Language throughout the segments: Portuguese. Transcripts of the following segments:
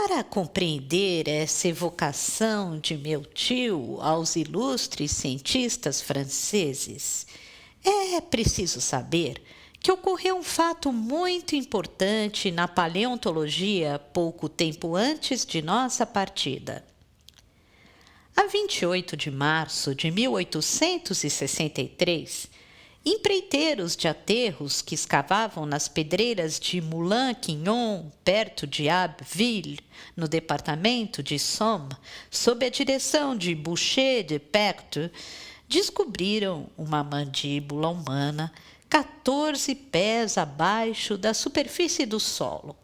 Para compreender essa evocação de meu tio aos ilustres cientistas franceses, é preciso saber que ocorreu um fato muito importante na paleontologia pouco tempo antes de nossa partida. A 28 de março de 1863, empreiteiros de aterros que escavavam nas pedreiras de Moulin-Quignon, perto de Abbeville, no departamento de Somme, sob a direção de Boucher de Perthes, descobriram uma mandíbula humana 14 pés abaixo da superfície do solo.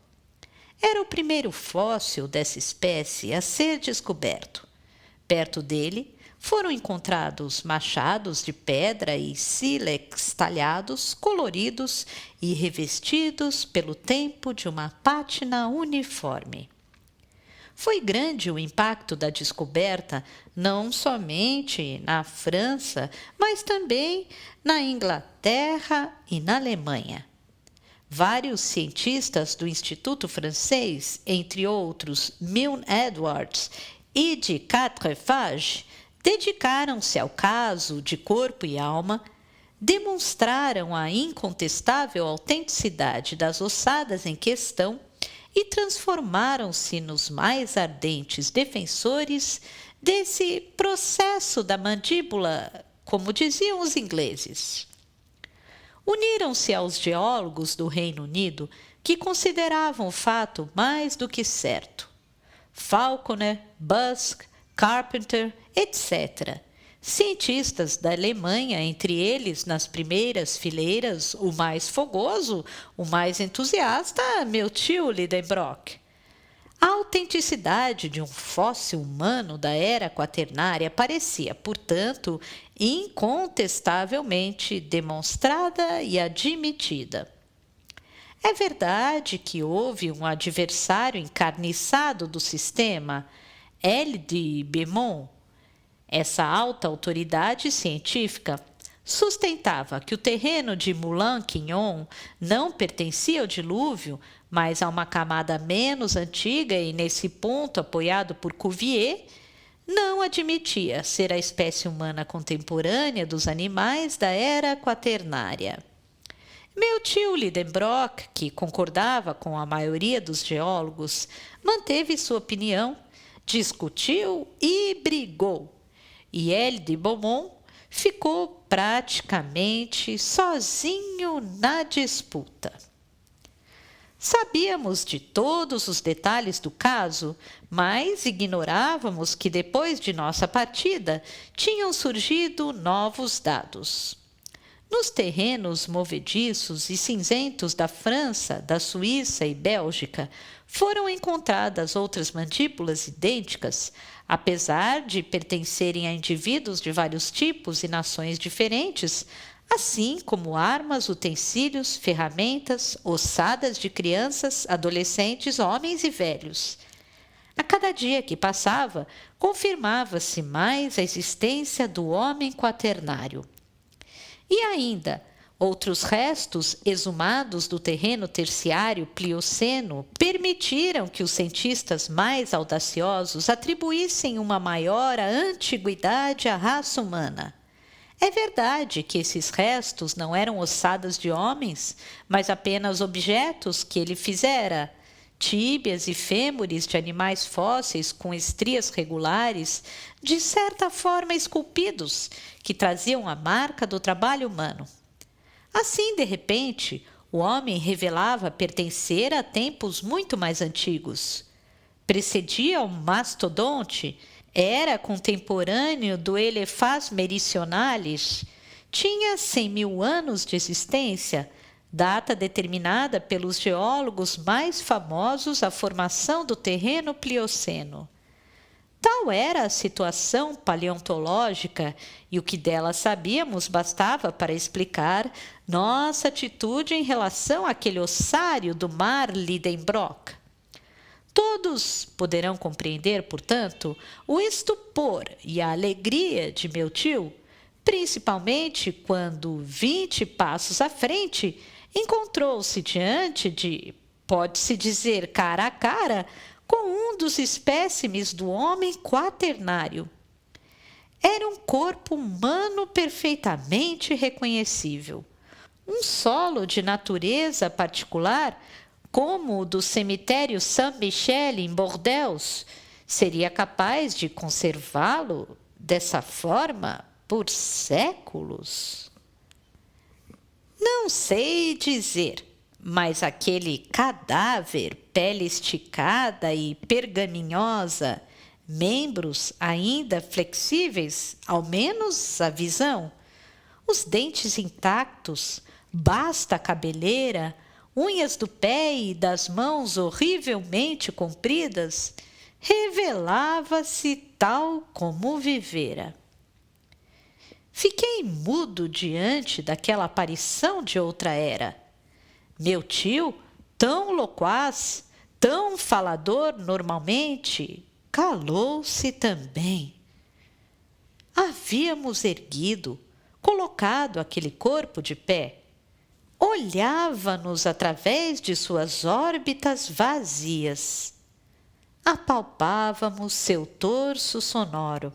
Era o primeiro fóssil dessa espécie a ser descoberto. Perto dele, foram encontrados machados de pedra e sílex talhados, coloridos e revestidos pelo tempo de uma pátina uniforme. Foi grande o impacto da descoberta, não somente na França, mas também na Inglaterra e na Alemanha. Vários cientistas do Instituto Francês, entre outros Milne Edwards e de Quatrefages, dedicaram-se ao caso de corpo e alma, demonstraram a incontestável autenticidade das ossadas em questão e transformaram-se nos mais ardentes defensores desse processo da mandíbula, como diziam os ingleses. Uniram-se aos geólogos do Reino Unido, que consideravam o fato mais do que certo. Falconer, Busk, Carpenter, etc. Cientistas da Alemanha, entre eles, nas primeiras fileiras, o mais fogoso, o mais entusiasta, meu tio Lidenbrock. A autenticidade de um fóssil humano da era quaternária parecia, portanto, incontestavelmente demonstrada e admitida. É verdade que houve um adversário encarniçado do sistema, L. de Beaumont. Essa alta autoridade científica sustentava que o terreno de Moulin-Quignon não pertencia ao dilúvio, mas a uma camada menos antiga e, nesse ponto, apoiado por Cuvier, não admitia ser a espécie humana contemporânea dos animais da era quaternária. Meu tio Lidenbrock, que concordava com a maioria dos geólogos, manteve sua opinião, discutiu e brigou. E L. de Beaumont ficou praticamente sozinho na disputa. Sabíamos de todos os detalhes do caso, mas ignorávamos que depois de nossa partida tinham surgido novos dados. Nos terrenos movediços e cinzentos da França, da Suíça e Bélgica, foram encontradas outras mandíbulas idênticas, apesar de pertencerem a indivíduos de vários tipos e nações diferentes, assim como armas, utensílios, ferramentas, ossadas de crianças, adolescentes, homens e velhos. A cada dia que passava, confirmava-se mais a existência do homem quaternário. E ainda, outros restos exumados do terreno terciário Plioceno permitiram que os cientistas mais audaciosos atribuíssem uma maior antiguidade à raça humana. É verdade que esses restos não eram ossadas de homens, mas apenas objetos que ele fizera, tíbias e fêmures de animais fósseis com estrias regulares, de certa forma esculpidos, que traziam a marca do trabalho humano. Assim, de repente, o homem revelava pertencer a tempos muito mais antigos. Precedia ao mastodonte, era contemporâneo do Elephas meridionalis, tinha 100.000 anos de existência, data determinada pelos geólogos mais famosos à formação do terreno Plioceno. Tal era a situação paleontológica e o que dela sabíamos bastava para explicar nossa atitude em relação àquele ossário do mar Lidenbrock. Todos poderão compreender, portanto, o estupor e a alegria de meu tio, principalmente quando, 20 passos à frente, encontrou-se diante de, pode-se dizer cara a cara, com um dos espécimes do homem quaternário. Era um corpo humano perfeitamente reconhecível. Um solo de natureza particular, como o do cemitério Saint-Michel em Bordeaux, seria capaz de conservá-lo dessa forma por séculos? Não sei dizer, mas aquele cadáver, pele esticada e pergaminhosa, membros ainda flexíveis, ao menos a visão, os dentes intactos, basta cabeleira, unhas do pé e das mãos horrivelmente compridas, revelava-se tal como vivera. Fiquei mudo diante daquela aparição de outra era. Meu tio, tão loquaz, tão falador normalmente, calou-se também. Havíamos erguido, colocado aquele corpo de pé. Olhava-nos através de suas órbitas vazias. Apalpávamos seu torso sonoro.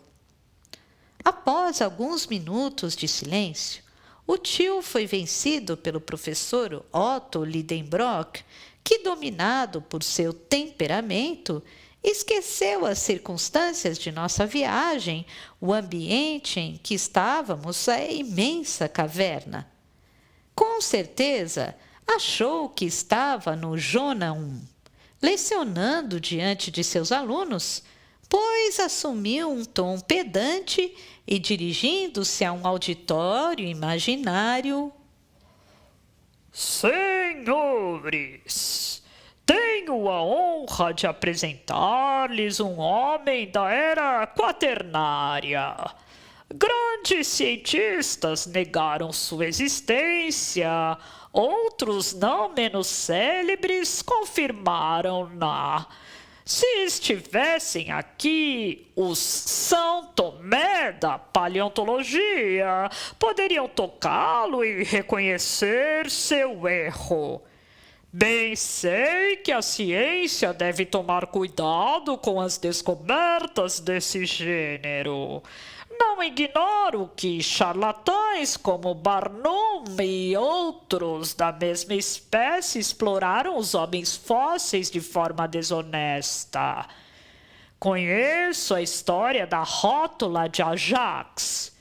Após alguns minutos de silêncio, o tio foi vencido pelo professor Otto Lidenbrock, que, dominado por seu temperamento, esqueceu as circunstâncias de nossa viagem, o ambiente em que estávamos, a imensa caverna. Com certeza, achou que estava no Jona 1, lecionando diante de seus alunos, pois assumiu um tom pedante e, dirigindo-se a um auditório imaginário: Senhores, tenho a honra de apresentar-lhes um homem da era quaternária. Grandes cientistas negaram sua existência, outros não menos célebres confirmaram-na. Se estivessem aqui os São Tomé da paleontologia, poderiam tocá-lo e reconhecer seu erro. Bem sei que a ciência deve tomar cuidado com as descobertas desse gênero. Não ignoro que charlatães como Barnum e outros da mesma espécie exploraram os homens fósseis de forma desonesta. Conheço a história da rótula de Ajax,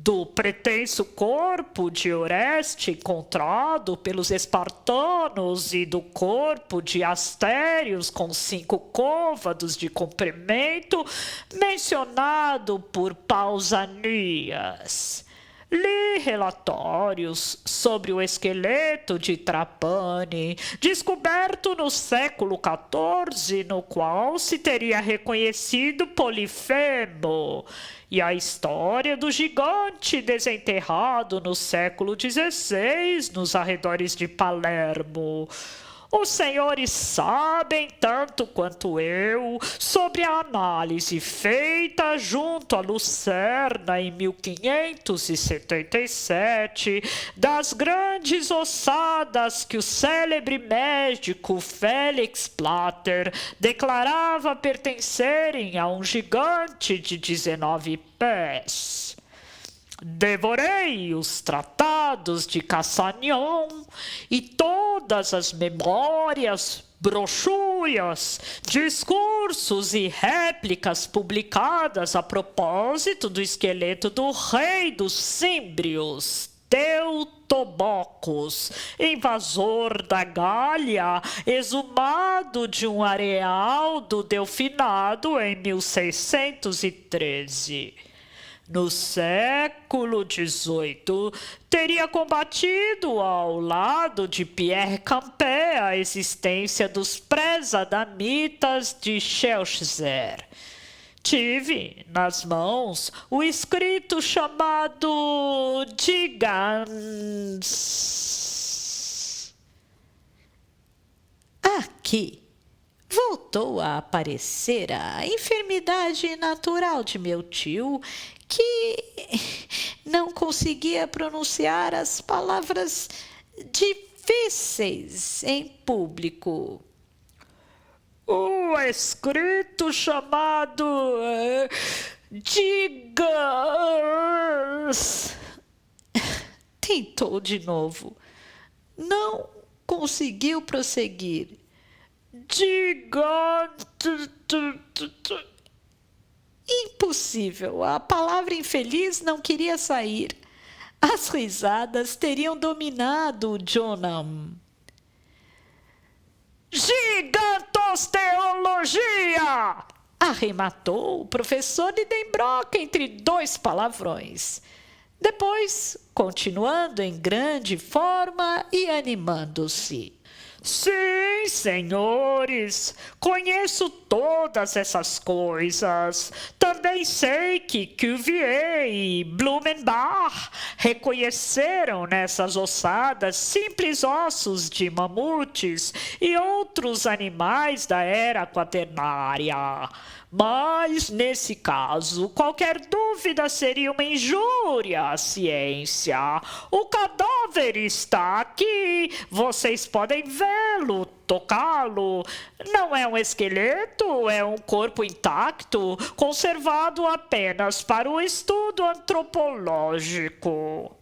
do pretenso corpo de Oreste encontrado pelos espartanos e do corpo de Astérios com 5 côvados de comprimento mencionado por Pausanias. Li relatórios sobre o esqueleto de Trapani, descoberto no século XIV, no qual se teria reconhecido Polifemo, e a história do gigante desenterrado no século XVI, nos arredores de Palermo. Os senhores sabem tanto quanto eu sobre a análise feita junto a Lucerna em 1577 das grandes ossadas que o célebre médico Félix Plater declarava pertencerem a um gigante de 19 pés. Devorei os tratados de Cassanion e todas as memórias, brochuras, discursos e réplicas publicadas a propósito do esqueleto do rei dos Címbrios, Teutobocos, invasor da Gália, exumado de um areal do Delfinado em 1613. No século XVIII, teria combatido ao lado de Pierre Campet a existência dos pré-adamitas de Shelzer. Tive nas mãos o escrito chamado Gigans. Aqui voltou a aparecer a enfermidade natural de meu tio, que não conseguia pronunciar as palavras difíceis em público. O escrito chamado Gigas. Tentou de novo. Não conseguiu prosseguir. Impossível. A palavra infeliz não queria sair. As risadas teriam dominado o Jonam. Gigantosteologia! Arrematou o professor Lidenbrock entre dois palavrões. Depois, continuando em grande forma e animando-se. Sim, senhores, conheço todas essas coisas. Também sei que Cuvier e Blumenbach reconheceram nessas ossadas simples ossos de mamutes e outros animais da era quaternária. Mas, nesse caso, qualquer dúvida seria uma injúria à ciência. O cadáver está aqui. Vocês podem vê-lo, tocá-lo. Não é um esqueleto, é um corpo intacto, conservado apenas para o estudo antropológico.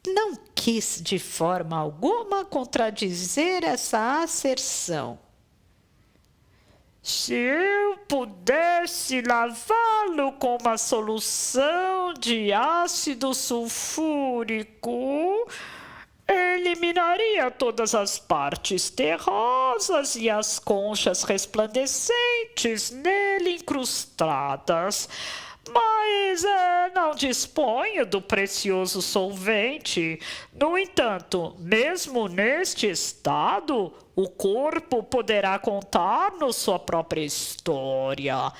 Não quis de forma alguma contradizer essa asserção. Se eu pudesse lavá-lo com uma solução de ácido sulfúrico, eliminaria todas as partes terrosas e as conchas resplandecentes nele incrustadas. Mas não disponho do precioso solvente. No entanto, mesmo neste estado, o corpo poderá contar-nos sua própria história.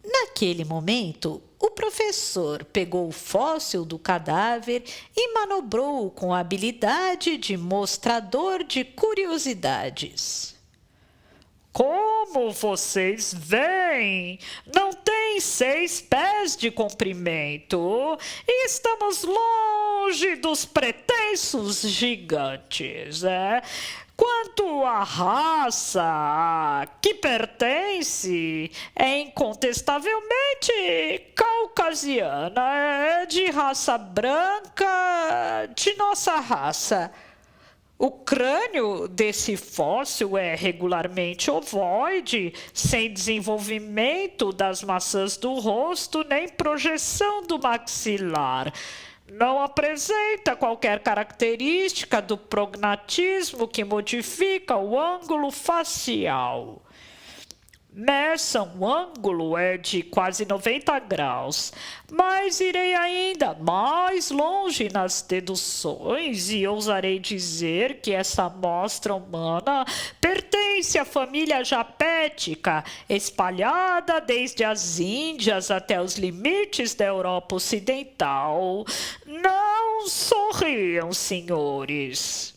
Naquele momento, o professor pegou o fóssil do cadáver e manobrou-o com habilidade de mostrador de curiosidades. Como vocês veem, não tem 6 pés de comprimento e estamos longe dos pretensos gigantes. Quanto à raça a que pertence, é incontestavelmente caucasiana, é de raça branca, de nossa raça. O crânio desse fóssil é regularmente ovoide, sem desenvolvimento das maçãs do rosto nem projeção do maxilar. Não apresenta qualquer característica do prognatismo que modifica o ângulo facial. Nessa, o ângulo é de quase 90 graus, mas irei ainda mais longe nas deduções e ousarei dizer que essa amostra humana pertence à família japética, espalhada desde as Índias até os limites da Europa Ocidental. Não sorriam, senhores.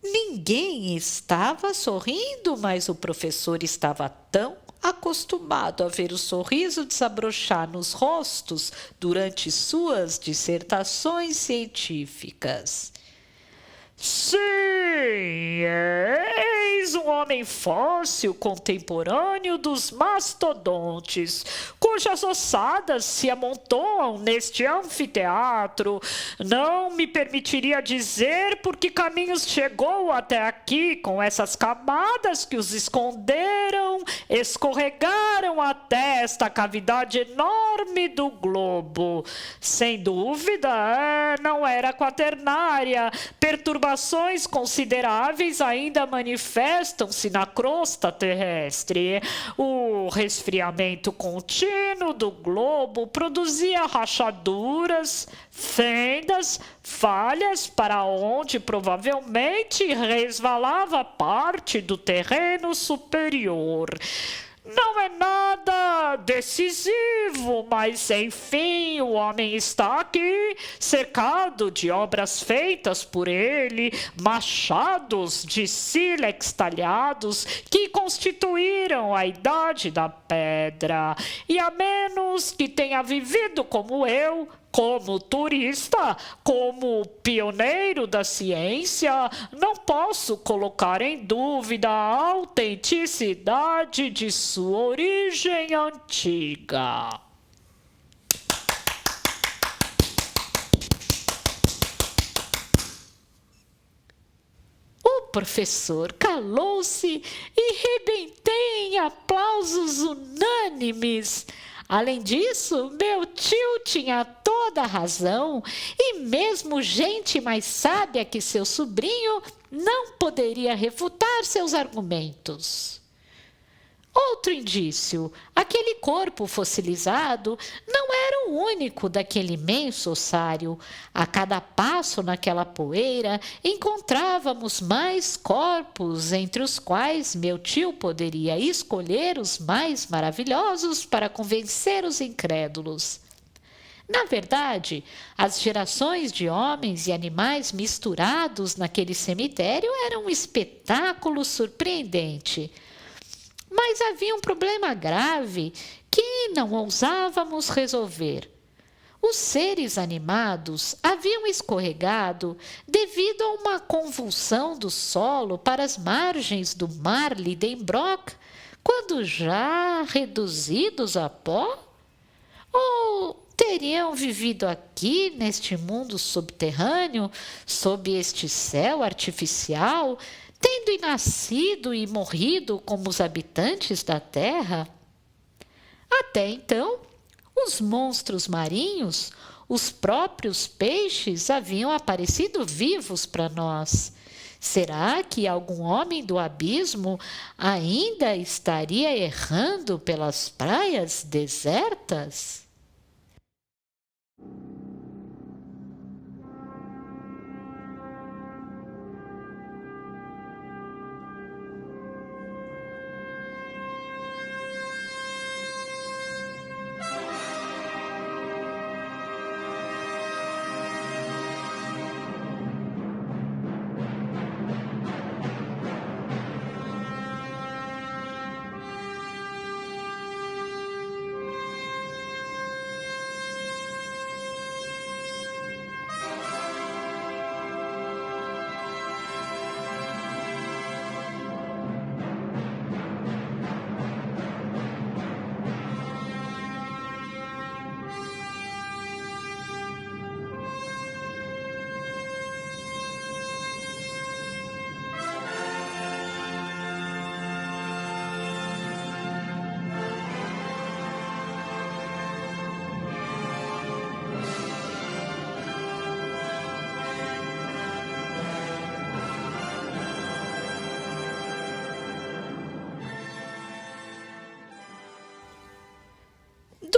Ninguém estava sorrindo, mas o professor estava tão acostumado a ver o sorriso desabrochar nos rostos durante suas dissertações científicas. Sim, eis um homem fóssil contemporâneo dos mastodontes, cujas ossadas se amontoam neste anfiteatro. Não me permitiria dizer por que caminhos chegou até aqui com essas camadas que os esconderam, escorregaram até esta cavidade enorme do globo. Sem dúvida, não era quaternária. Perturbações consideráveis ainda manifestam-se na crosta terrestre. O resfriamento contínuo do globo produzia rachaduras, fendas, falhas para onde provavelmente resvalava parte do terreno superior. Não é nada decisivo, mas enfim, o homem está aqui, cercado de obras feitas por ele, machados de sílex talhados que constituíram a idade da pedra. E a menos que tenha vivido como eu, Como turista, como pioneiro da ciência, não posso colocar em dúvida a autenticidade de sua origem antiga. O professor calou-se e rebentei em aplausos unânimes. Além disso, meu tio tinha toda a razão, e mesmo gente mais sábia que seu sobrinho não poderia refutar seus argumentos. Outro indício, aquele corpo fossilizado não era o único daquele imenso ossário. A cada passo naquela poeira encontrávamos mais corpos, entre os quais meu tio poderia escolher os mais maravilhosos para convencer os incrédulos. Na verdade, as gerações de homens e animais misturados naquele cemitério eram um espetáculo surpreendente. Mas havia um problema grave que não ousávamos resolver. Os seres animados haviam escorregado devido a uma convulsão do solo para as margens do mar Lidenbrock, quando já reduzidos a pó? Ou teriam vivido aqui, neste mundo subterrâneo, sob este céu artificial, tendo nascido e morrido como os habitantes da terra? Até então, os monstros marinhos, os próprios peixes, haviam aparecido vivos para nós. Será que algum homem do abismo ainda estaria errando pelas praias desertas?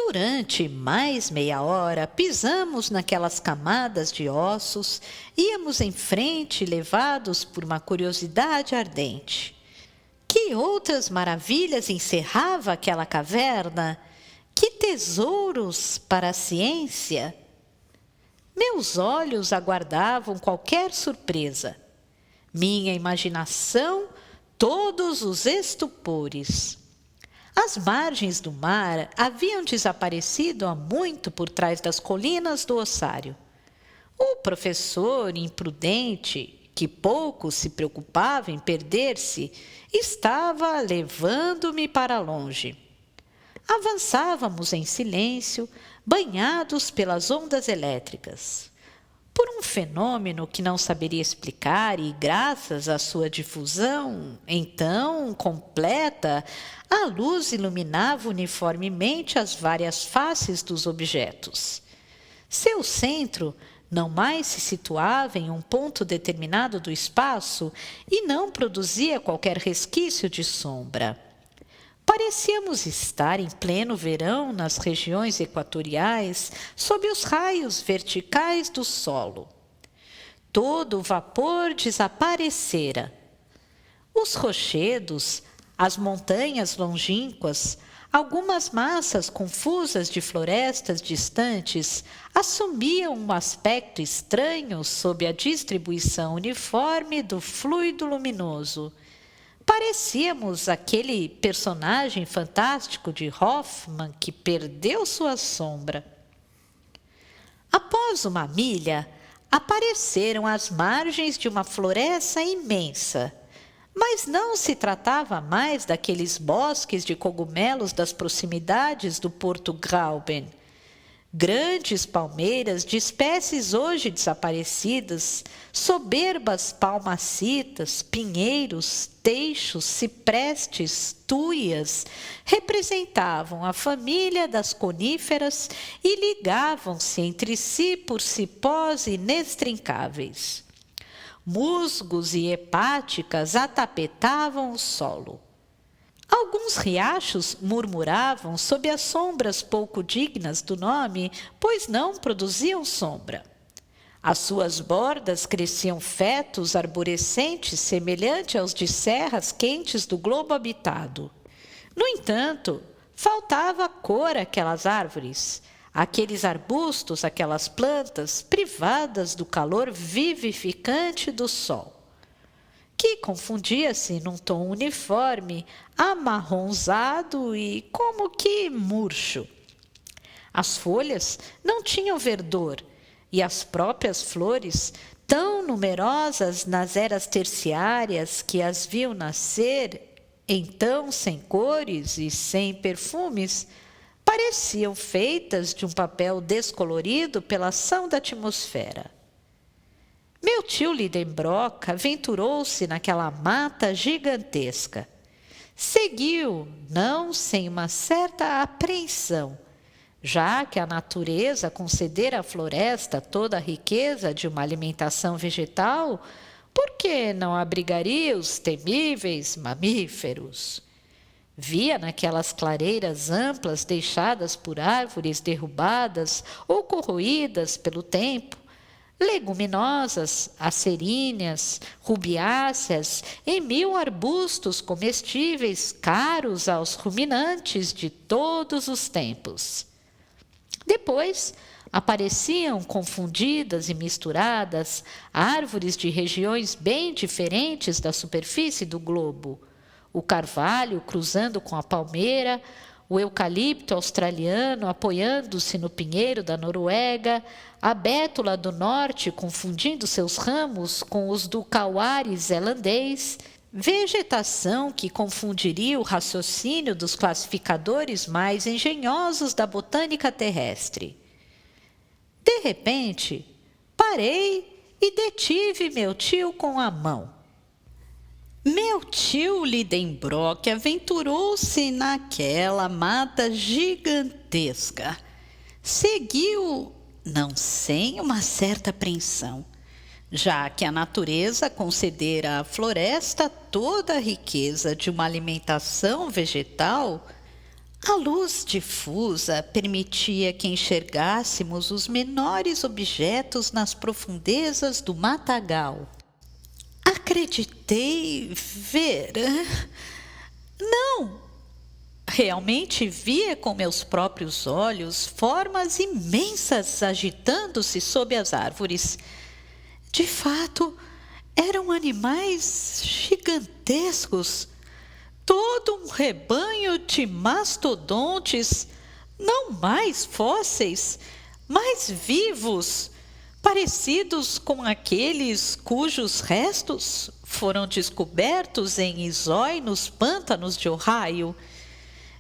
Durante mais meia hora, pisamos naquelas camadas de ossos, íamos em frente, levados por uma curiosidade ardente. Que outras maravilhas encerrava aquela caverna? Que tesouros para a ciência! Meus olhos aguardavam qualquer surpresa. Minha imaginação, todos os estupores. As margens do mar haviam desaparecido há muito por trás das colinas do ossário. O professor imprudente, que pouco se preocupava em perder-se, estava levando-me para longe. Avançávamos em silêncio, banhados pelas ondas elétricas. Por um fenômeno que não saberia explicar e graças à sua difusão, então, completa, a luz iluminava uniformemente as várias faces dos objetos. Seu centro não mais se situava em um ponto determinado do espaço e não produzia qualquer resquício de sombra. Parecíamos estar em pleno verão nas regiões equatoriais, sob os raios verticais do solo. Todo o vapor desaparecera. Os rochedos, as montanhas longínquas, algumas massas confusas de florestas distantes assumiam um aspecto estranho sob a distribuição uniforme do fluido luminoso. Parecíamos aquele personagem fantástico de Hoffmann que perdeu sua sombra. Após uma milha, apareceram às margens de uma floresta imensa. Mas não se tratava mais daqueles bosques de cogumelos das proximidades do Porto Grauben. Grandes palmeiras de espécies hoje desaparecidas, soberbas palmacitas, pinheiros, teixos, ciprestes, tuias, representavam a família das coníferas e ligavam-se entre si por cipós inextrincáveis. Musgos e hepáticas atapetavam o solo. Alguns riachos murmuravam sob as sombras pouco dignas do nome, pois não produziam sombra. Às suas bordas cresciam fetos arborescentes semelhantes aos de serras quentes do globo habitado. No entanto, faltava cor àquelas árvores, àqueles arbustos, aquelas plantas privadas do calor vivificante do sol, que confundia-se num tom uniforme, amarronzado e como que murcho. As folhas não tinham verdor, e as próprias flores, tão numerosas nas eras terciárias que as viu nascer, então sem cores e sem perfumes, pareciam feitas de um papel descolorido pela ação da atmosfera. Meu tio Lidenbrock aventurou-se naquela mata gigantesca. Seguiu, não sem uma certa apreensão, já que a natureza concedera à floresta toda a riqueza de uma alimentação vegetal, por que não abrigaria os temíveis mamíferos? Via naquelas clareiras amplas deixadas por árvores derrubadas ou corroídas pelo tempo, leguminosas, aceríneas, rubiáceas e 1000 arbustos comestíveis caros aos ruminantes de todos os tempos. Depois apareciam confundidas e misturadas árvores de regiões bem diferentes da superfície do globo. O carvalho cruzando com a palmeira, o eucalipto australiano apoiando-se no pinheiro da Noruega, a bétula do norte confundindo seus ramos com os do cauari zelandês, vegetação que confundiria o raciocínio dos classificadores mais engenhosos da botânica terrestre. De repente, parei e detive meu tio com a mão. Meu tio Lidenbrock aventurou-se naquela mata gigantesca. Seguiu, não sem uma certa apreensão, já que a natureza concedera à floresta toda a riqueza de uma alimentação vegetal, a luz difusa permitia que enxergássemos os menores objetos nas profundezas do matagal. Acreditei ver. Não! Realmente via com meus próprios olhos formas imensas agitando-se sob as árvores. De fato, eram animais gigantescos, todo um rebanho de mastodontes, não mais fósseis, mas vivos, parecidos com aqueles cujos restos foram descobertos em Isói, nos pântanos de Ohio.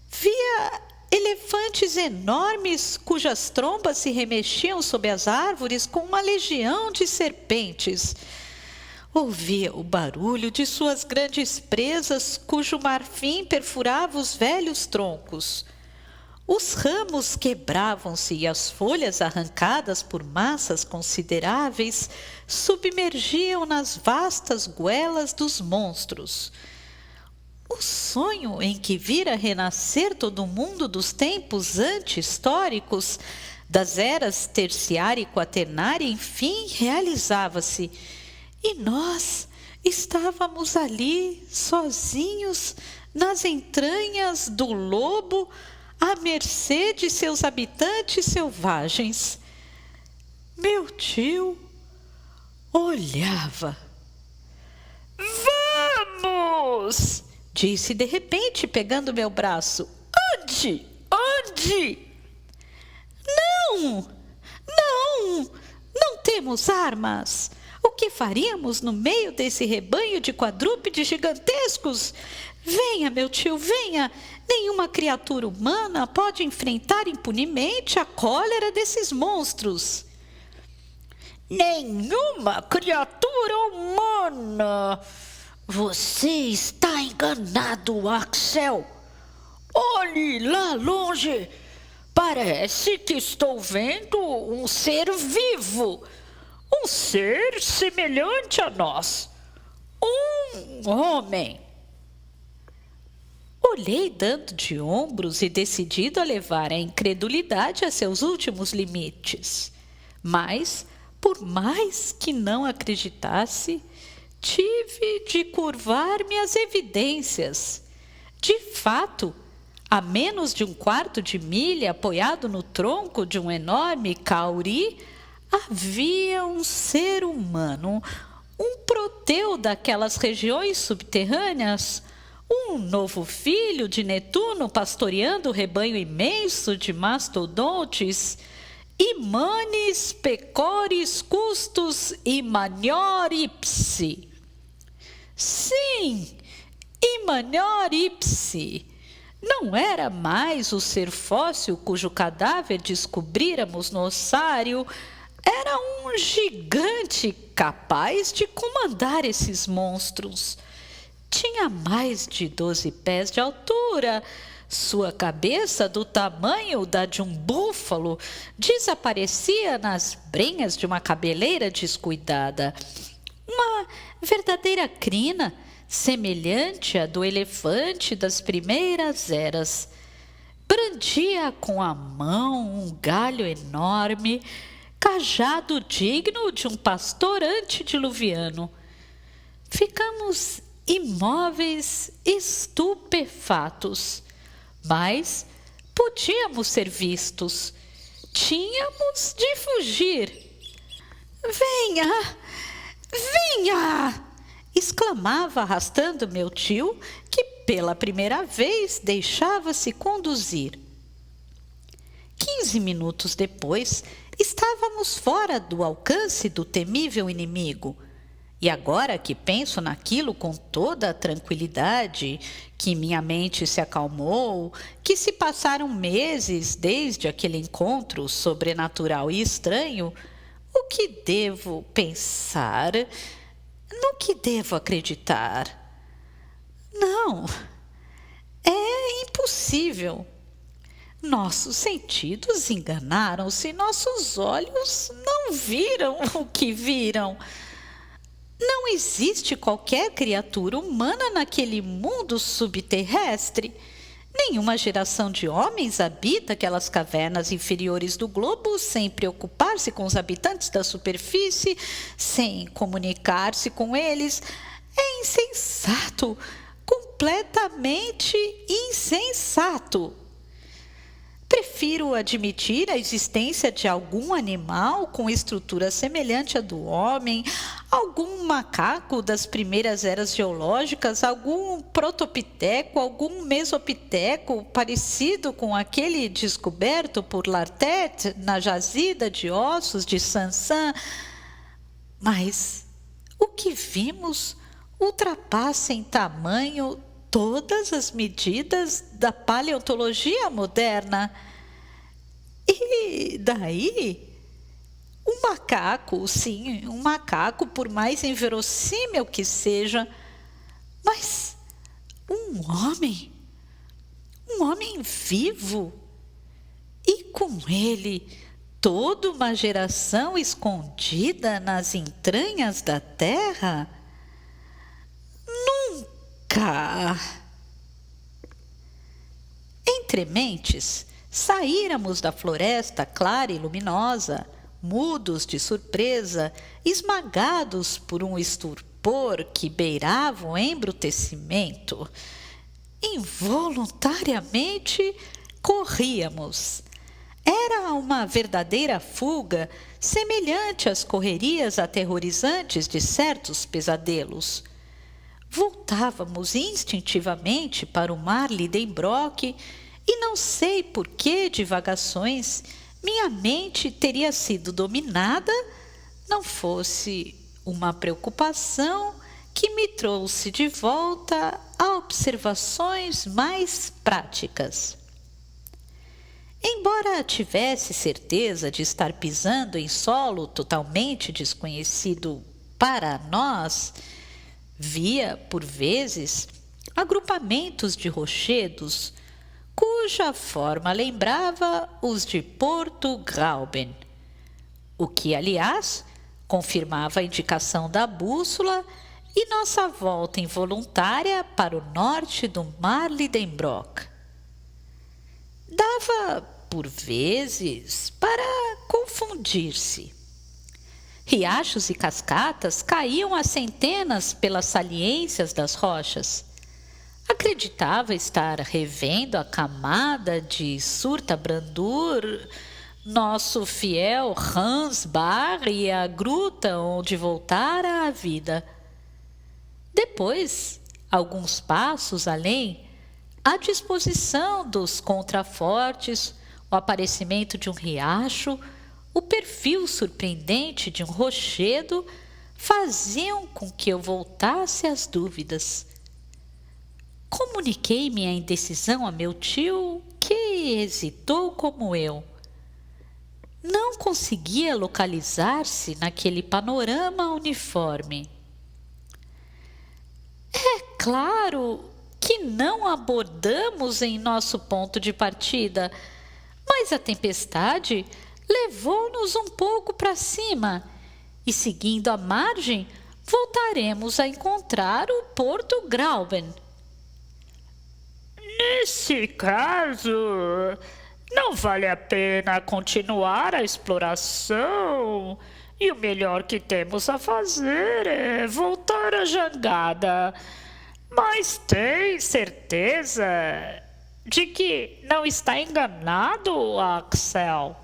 Via elefantes enormes cujas trombas se remexiam sob as árvores com uma legião de serpentes. Ouvia o barulho de suas grandes presas, cujo marfim perfurava os velhos troncos. Os ramos quebravam-se e as folhas arrancadas por massas consideráveis submergiam nas vastas goelas dos monstros. O sonho em que vira renascer todo o mundo dos tempos anti-históricos, das eras terciária e quaternária, enfim, realizava-se. E nós estávamos ali, sozinhos, nas entranhas do lobo, à mercê de seus habitantes selvagens. Meu tio olhava. "Vamos!" disse de repente, pegando meu braço. Onde? Onde? Não! Não! temos armas. O que faríamos no meio desse rebanho de quadrúpedes gigantescos? Venha, meu tio, venha. Nenhuma criatura humana pode enfrentar impunemente a cólera desses monstros. Nenhuma criatura humana! Você está enganado, Axel. Olhe lá longe. Parece que estou vendo um ser vivo. Um ser semelhante a nós. Um homem. Olhei dando de ombros e decidido a levar a incredulidade a seus últimos limites. Mas, por mais que não acreditasse, tive de curvar-me às evidências. De fato, a menos de um quarto de milha, apoiado no tronco de um enorme cauri, havia um ser humano, um proteu daquelas regiões subterrâneas, um novo filho de Netuno pastoreando o rebanho imenso de mastodontes, Imanes pecoris custos imanior ipsi. Sim, imanior ipsi. Não era mais o ser fóssil cujo cadáver descobríramos no ossário. Era um gigante capaz de comandar esses monstros. Tinha mais de 12 pés de altura. Sua cabeça, do tamanho da de um búfalo, desaparecia nas brenhas de uma cabeleira descuidada. Uma verdadeira crina, semelhante à do elefante das primeiras eras. Brandia com a mão um galho enorme, cajado digno de um pastor antediluviano. Ficamos imóveis, estupefatos. Mas podíamos ser vistos. Tínhamos de fugir. Venha! Venha! Exclamava arrastando meu tio, que pela primeira vez deixava-se conduzir. 15 minutos depois, estávamos fora do alcance do temível inimigo. E agora que penso naquilo com toda a tranquilidade, que minha mente se acalmou, que se passaram meses desde aquele encontro sobrenatural e estranho, o que devo pensar? No que devo acreditar? Não, é impossível. Nossos sentidos enganaram-se, nossos olhos não viram o que viram. Não existe qualquer criatura humana naquele mundo subterrestre. Nenhuma geração de homens habita aquelas cavernas inferiores do globo sem preocupar-se com os habitantes da superfície, sem comunicar-se com eles. É insensato, completamente insensato. Prefiro admitir a existência de algum animal com estrutura semelhante à do homem, algum macaco das primeiras eras geológicas, algum protopiteco, algum mesopiteco parecido com aquele descoberto por Lartet na jazida de ossos de Sansan. Mas o que vimos ultrapassa em tamanho todas as medidas da paleontologia moderna. E daí, um macaco, sim, um macaco, por mais inverossímil que seja, mas um homem vivo, e com ele toda uma geração escondida nas entranhas da terra? Entre mentes, saíramos da floresta clara e luminosa, mudos de surpresa, esmagados por um estupor que beirava o embrutecimento. Involuntariamente corríamos. Era uma verdadeira fuga, semelhante às correrias aterrorizantes de certos pesadelos. Voltávamos instintivamente para o mar Lidenbrock e não sei por que divagações minha mente teria sido dominada não fosse uma preocupação que me trouxe de volta a observações mais práticas. Embora tivesse certeza de estar pisando em solo totalmente desconhecido para nós, via, por vezes, agrupamentos de rochedos, cuja forma lembrava os de Porto Grauben, o que, aliás, confirmava a indicação da bússola e nossa volta involuntária para o norte do Mar Lidenbrock. Dava, por vezes, para confundir-se. Riachos e cascatas caíam a centenas pelas saliências das rochas. Acreditava estar revendo a camada de Surta-Brandur, nosso fiel Hans Bar e a gruta onde voltara à vida. Depois, alguns passos além, à disposição dos contrafortes, o aparecimento de um riacho, o perfil surpreendente de um rochedo faziam com que eu voltasse às dúvidas. Comuniquei minha indecisão a meu tio, que hesitou como eu. Não conseguia localizar-se naquele panorama uniforme. É claro que não abordamos em nosso ponto de partida, mas a tempestade levou-nos um pouco para cima e, seguindo a margem, voltaremos a encontrar o Porto Grauben. Nesse caso, não vale a pena continuar a exploração. E o melhor que temos a fazer é voltar à jangada. Mas tem certeza de que não está enganado, Axel?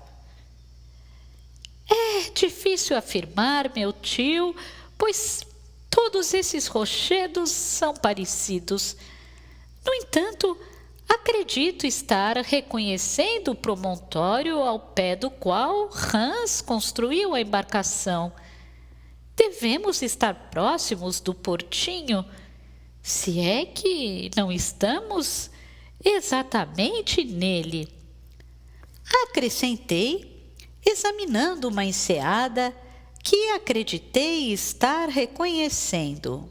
É difícil afirmar, meu tio, pois todos esses rochedos são parecidos. No entanto, acredito estar reconhecendo o promontório ao pé do qual Hans construiu a embarcação. Devemos estar próximos do portinho, se é que não estamos exatamente nele. Acrescentei, examinando uma enseada que acreditei estar reconhecendo.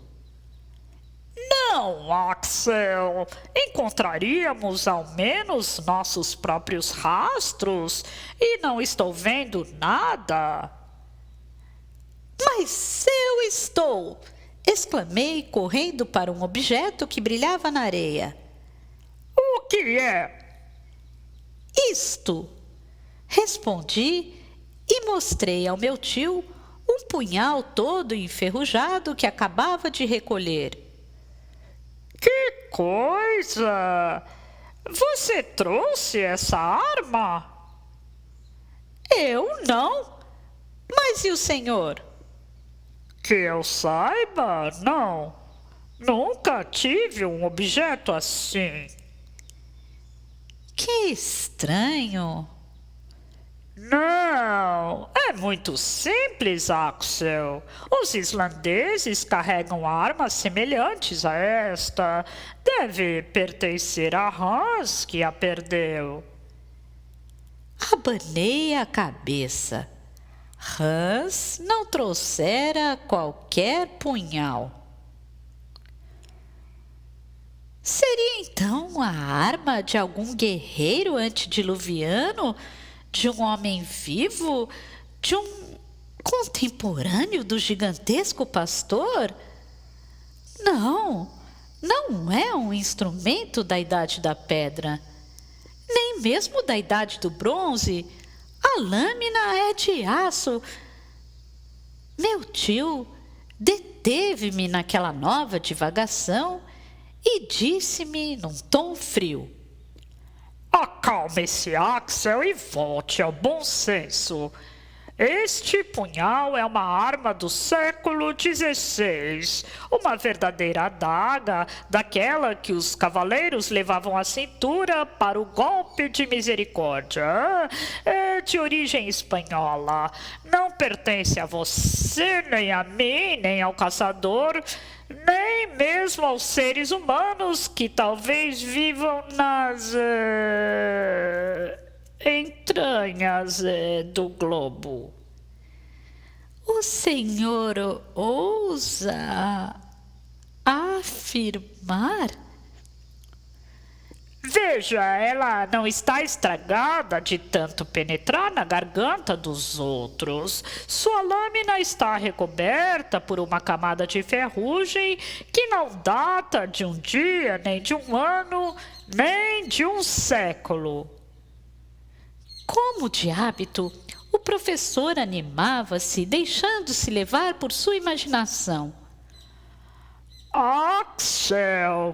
Não, Axel. Encontraríamos ao menos nossos próprios rastros e não estou vendo nada. Mas eu estou! Exclamei, correndo para um objeto que brilhava na areia. O que é? Isto! Respondi e mostrei ao meu tio um punhal todo enferrujado que acabava de recolher. Que coisa! Você trouxe essa arma? Eu não. Mas e o senhor? Que eu saiba, não. Nunca tive um objeto assim. Que estranho. Não, é muito simples, Axel. Os islandeses carregam armas semelhantes a esta. Deve pertencer a Hans, que a perdeu. Abanei a cabeça. Hans não trouxera qualquer punhal. Seria então a arma de algum guerreiro antediluviano? De um homem vivo? De um contemporâneo do gigantesco pastor? Não, não é um instrumento da Idade da Pedra, nem mesmo da Idade do Bronze. A lâmina é de aço. Meu tio deteve-me naquela nova divagação e disse-me num tom frio: Acalme-se, Axel, e volte ao bom senso. Este punhal é uma arma do século XVI, uma verdadeira adaga, daquela que os cavaleiros levavam à cintura para o golpe de misericórdia. É de origem espanhola. Não pertence a você, nem a mim, nem ao caçador, nem mesmo aos seres humanos que talvez vivam nas entranhas do globo. O senhor ousa afirmar? Veja, ela não está estragada de tanto penetrar na garganta dos outros. Sua lâmina está recoberta por uma camada de ferrugem que não data de um dia, nem de um ano, nem de um século. Como de hábito, o professor animava-se, deixando-se levar por sua imaginação. Axel,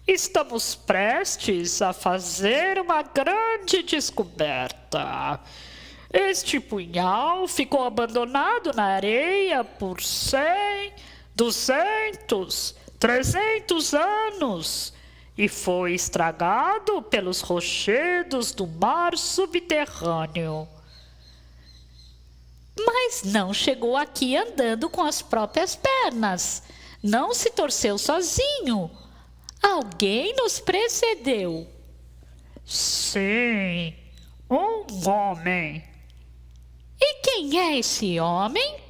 estamos prestes a fazer uma grande descoberta. Este punhal ficou abandonado na areia por 100, 200, 300 anos e foi estragado pelos rochedos do mar subterrâneo. Mas não chegou aqui andando com as próprias pernas. Não se torceu sozinho. Alguém nos precedeu. Sim, um homem. E quem é esse homem?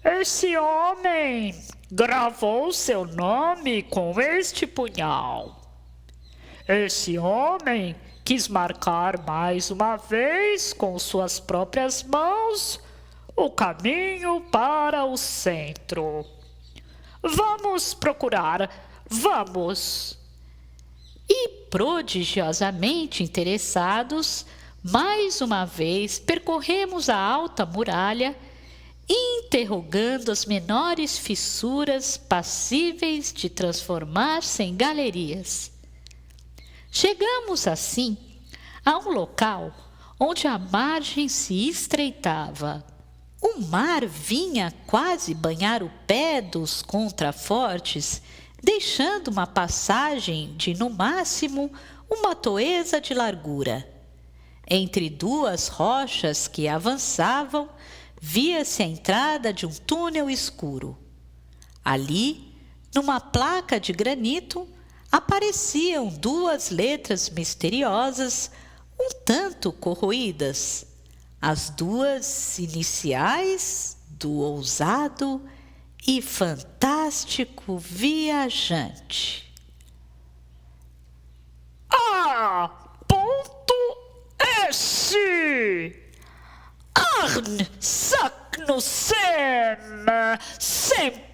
Esse homem gravou seu nome com este punhal. Esse homem quis marcar mais uma vez com suas próprias mãos o caminho para o centro. Vamos procurar, vamos! E prodigiosamente interessados, mais uma vez percorremos a alta muralha, interrogando as menores fissuras passíveis de transformar-se em galerias. Chegamos, assim, a um local onde a margem se estreitava. O mar vinha quase banhar o pé dos contrafortes, deixando uma passagem de, no máximo, uma toesa de largura. Entre duas rochas que avançavam, via-se a entrada de um túnel escuro. Ali, numa placa de granito, apareciam duas letras misteriosas, um tanto corroídas, as duas iniciais do ousado e fantástico viajante. S. Arn Saknussemm, sempre